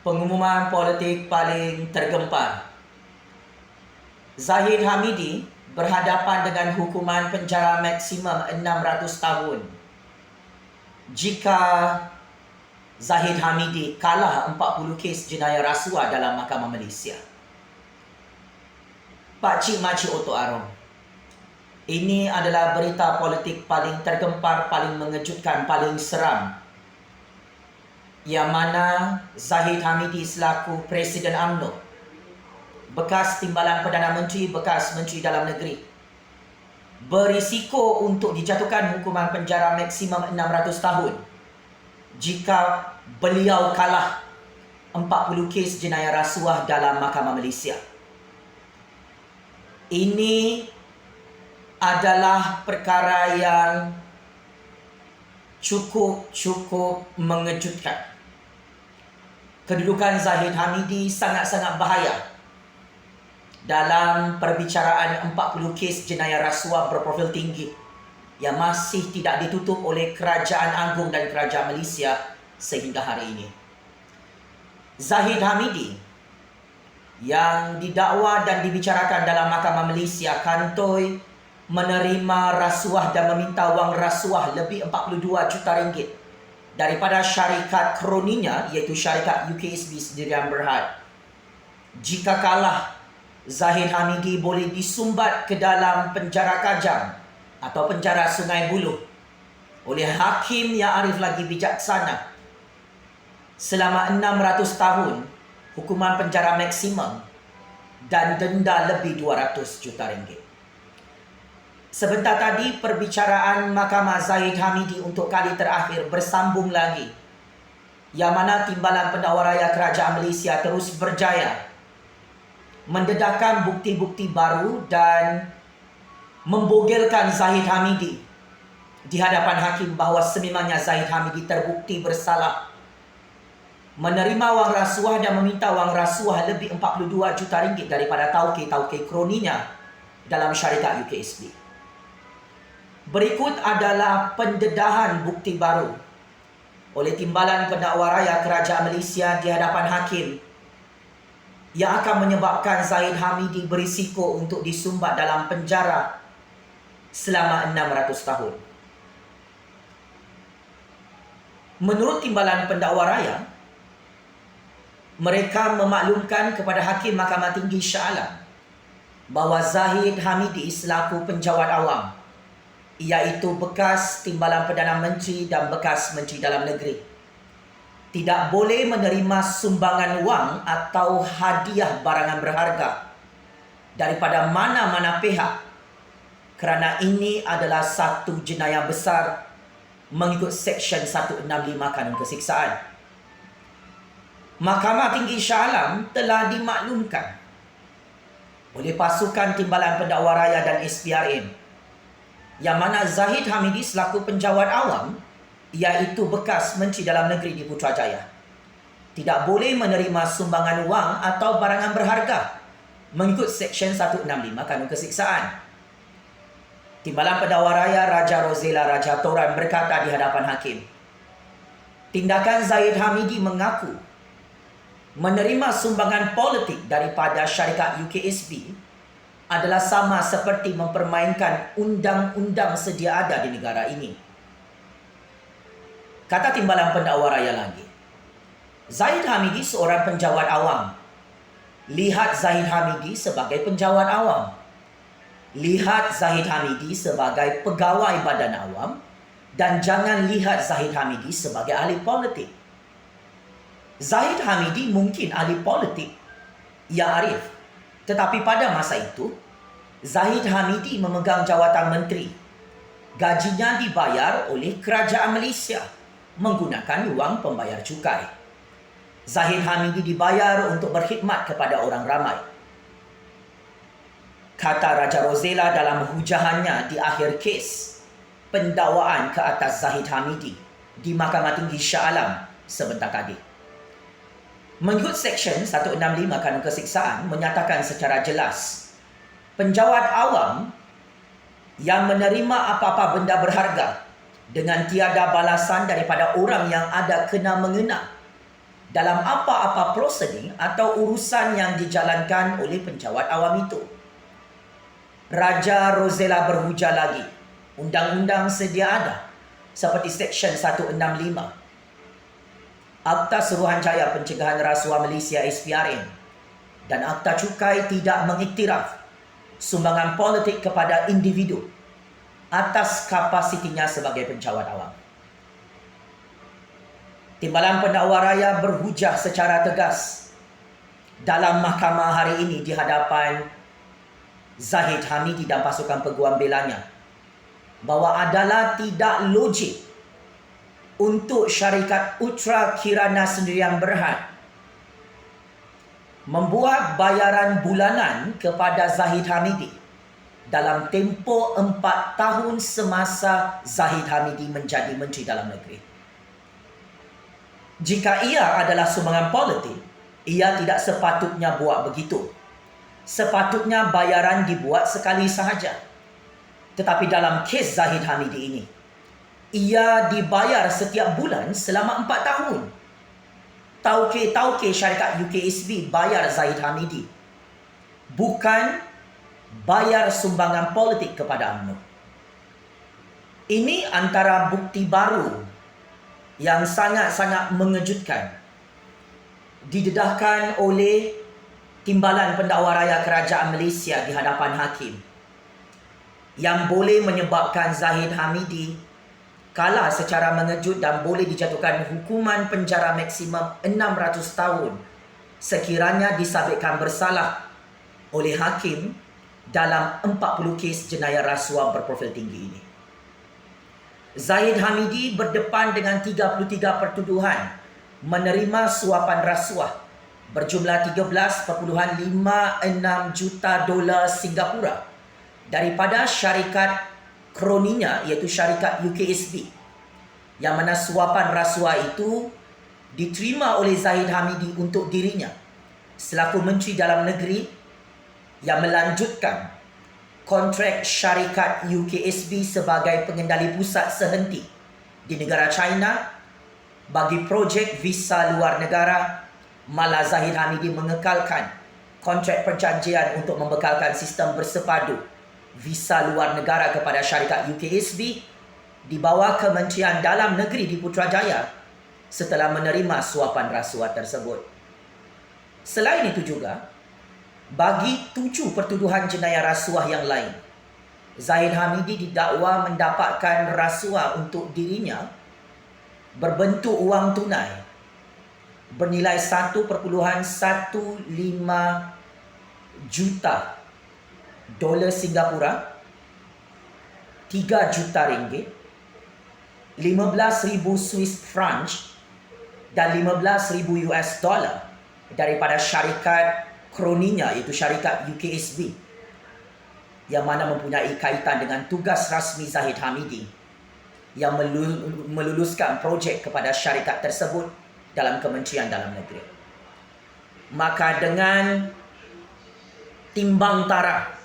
Pengumuman politik paling tergempar. Zahid Hamidi berhadapan dengan hukuman penjara maksimum 600 tahun. Jika Zahid Hamidi kalah 40 kes jenayah rasuah dalam Mahkamah Malaysia. Pakcik Makcik Otok Arong. Ini adalah berita politik paling tergempar, paling mengejutkan, paling seram. Yang mana Zahid Hamidi selaku Presiden UMNO, bekas Timbalan Perdana Menteri, bekas Menteri Dalam Negeri, berisiko untuk dijatuhkan hukuman penjara maksimum 600 tahun jika beliau kalah 40 kes jenayah rasuah dalam Mahkamah Malaysia. Ini adalah perkara yang cukup mengejutkan. Kedudukan Zahid Hamidi sangat-sangat bahaya dalam perbicaraan 40 kes jenayah rasuah berprofil tinggi yang masih tidak ditutup oleh Kerajaan Agong dan Kerajaan Malaysia sehingga hari ini. Zahid Hamidi yang didakwa dan dibicarakan dalam Mahkamah Malaysia kantoi menerima rasuah dan meminta wang rasuah lebih 42 juta ringgit daripada syarikat kroninya, iaitu syarikat UKSB Sdn Bhd. Jika kalah, Zahid Hamidi boleh disumbat ke dalam penjara Kajang atau penjara Sungai Buloh oleh hakim yang arif lagi bijaksana selama 600 tahun, hukuman penjara maksimum dan denda lebih 200 juta ringgit. Sebentar tadi perbicaraan Mahkamah Zahid Hamidi untuk kali terakhir bersambung lagi, yang mana Timbalan Pendakwa Raya Kerajaan Malaysia terus berjaya mendedahkan bukti-bukti baru dan membogelkan Zahid Hamidi di hadapan hakim bahawa sememangnya Zahid Hamidi terbukti bersalah menerima wang rasuah dan meminta wang rasuah lebih 42 juta ringgit daripada tauke-tauke kroninya dalam syarikat UKSB. Berikut adalah pendedahan bukti baru oleh Timbalan Pendakwa Raya Kerajaan Malaysia di hadapan hakim yang akan menyebabkan Zahid Hamidi berisiko untuk disumbat dalam penjara selama 600 tahun. Menurut Timbalan Pendakwa Raya, mereka memaklumkan kepada Hakim Mahkamah Tinggi Shah Alam bahawa Zahid Hamidi selaku penjawat awam, iaitu bekas Timbalan Perdana Menteri dan bekas Menteri Dalam Negeri, tidak boleh menerima sumbangan wang atau hadiah barangan berharga daripada mana-mana pihak kerana ini adalah satu jenayah besar mengikut Seksyen 165 Kanun Keseksaan. Mahkamah Tinggi Shah Alam telah dimaklumkan oleh pasukan Timbalan Pendakwa Raya dan SPRM yang mana Zahid Hamidi selaku penjawat awam, iaitu bekas Menteri Dalam Negeri di Putrajaya, tidak boleh menerima sumbangan wang atau barangan berharga mengikut Seksyen 165 Kanun Keseksaan. Timbalan Pendakwa Raya Raja Rozela Raja Toran berkata di hadapan hakim, tindakan Zahid Hamidi mengaku menerima sumbangan politik daripada syarikat UKSB adalah sama seperti mempermainkan undang-undang sedia ada di negara ini. Kata Timbalan Pendakwa Raya lagi, Zahid Hamidi seorang penjawat awam. Lihat Zahid Hamidi sebagai penjawat awam. Lihat Zahid Hamidi sebagai pegawai badan awam dan jangan lihat Zahid Hamidi sebagai ahli politik. Zahid Hamidi mungkin ahli politik yang arif, tetapi pada masa itu Zahid Hamidi memegang jawatan menteri. Gajinya dibayar oleh Kerajaan Malaysia menggunakan wang pembayar cukai. Zahid Hamidi dibayar untuk berkhidmat kepada orang ramai. Kata Raja Rozela dalam hujahannya di akhir kes pendakwaan ke atas Zahid Hamidi di Mahkamah Tinggi Shah Alam sebentar tadi. Mengikut Seksyen 165 Kanun Keseksaan menyatakan secara jelas, penjawat awam yang menerima apa-apa benda berharga dengan tiada balasan daripada orang yang ada kena mengena dalam apa-apa prosedur atau urusan yang dijalankan oleh penjawat awam itu. Raja Rosella berhujah lagi. Undang-undang sedia ada seperti Seksyen 165 Akta Suruhanjaya Pencegahan Rasuah Malaysia SPRM dan Akta Cukai tidak mengiktiraf sumbangan politik kepada individu atas kapasitinya sebagai penjawat awam. Timbalan Pendakwa Raya berhujah secara tegas dalam mahkamah hari ini di hadapan Zahid Hamidi dan pasukan peguam belanya bahawa adalah tidak logik untuk syarikat Ultra Kirana Sendirian Berhad membuat bayaran bulanan kepada Zahid Hamidi dalam tempoh 4 tahun semasa Zahid Hamidi menjadi Menteri Dalam Negeri. Jika ia adalah sumbangan politik, ia tidak sepatutnya buat begitu. Sepatutnya bayaran dibuat sekali sahaja. Tetapi dalam kes Zahid Hamidi ini, ia dibayar setiap bulan selama 4 tahun. Tauke syarikat UKSB bayar Zahid Hamidi, bukan bayar sumbangan politik kepada UMNO. Ini antara bukti baru yang sangat-sangat mengejutkan didedahkan oleh Timbalan Pendakwa Raya Kerajaan Malaysia di hadapan hakim yang boleh menyebabkan Zahid Hamidi kalah secara mengejut dan boleh dijatuhkan hukuman penjara maksimum 600 tahun sekiranya disabitkan bersalah oleh hakim dalam 40 kes jenayah rasuah berprofil tinggi ini. Zahid Hamidi berdepan dengan 33 pertuduhan menerima suapan rasuah berjumlah 13.56 juta dolar Singapura daripada syarikat kroninya iaitu syarikat UKSB, yang mana suapan rasuah itu diterima oleh Zahid Hamidi untuk dirinya selaku Menteri Dalam Negeri yang melanjutkan kontrak syarikat UKSB sebagai pengendali pusat sehenti di negara China bagi projek visa luar negara. Malah Zahid Hamidi mengekalkan kontrak perjanjian untuk membekalkan sistem bersepadu visa luar negara kepada syarikat UKSB di bawah Kementerian Dalam Negeri di Putrajaya setelah menerima suapan rasuah tersebut. Selain itu juga, bagi 7 pertuduhan jenayah rasuah yang lain, Zahid Hamidi didakwa mendapatkan rasuah untuk dirinya berbentuk wang tunai bernilai 1.15 juta dolar Singapura, 3 juta ringgit, 15,000 Swiss francs dan 15,000 US dollar daripada syarikat kroninya iaitu syarikat UKSB yang mana mempunyai kaitan dengan tugas rasmi Zahid Hamidi yang meluluskan projek kepada syarikat tersebut dalam Kementerian Dalam Negeri. Maka dengan timbang taraf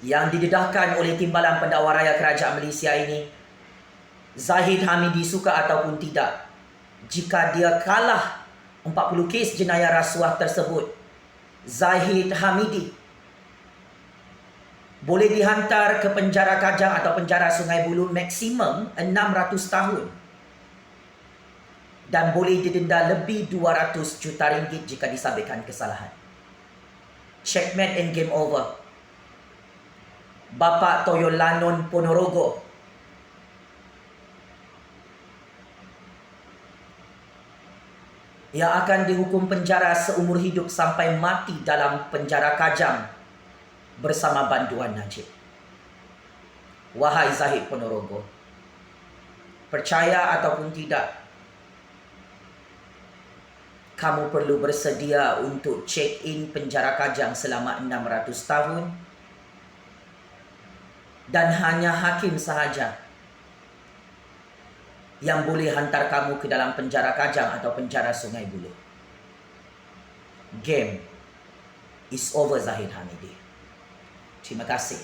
yang didedahkan oleh Timbalan Pendakwa Raya Kerajaan Malaysia ini, Zahid Hamidi suka ataupun tidak, jika dia kalah 40 kes jenayah rasuah tersebut, Zahid Hamidi boleh dihantar ke penjara Kajang atau penjara Sungai Buloh maksimum 600 tahun dan boleh didenda lebih 200 juta ringgit jika disabitkan kesalahan. Checkmate and game over. Bapa Toyolanon Ponorogo yang akan dihukum penjara seumur hidup sampai mati dalam penjara Kajang bersama bantuan Najib. Wahai Zahid Ponorogo, percaya ataupun tidak, kamu perlu bersedia untuk check-in penjara Kajang selama 600 tahun dan hanya hakim sahaja yang boleh hantar kamu ke dalam penjara Kajang atau penjara Sungai Buloh. Game is over, Zahid Hamidi. Terima kasih.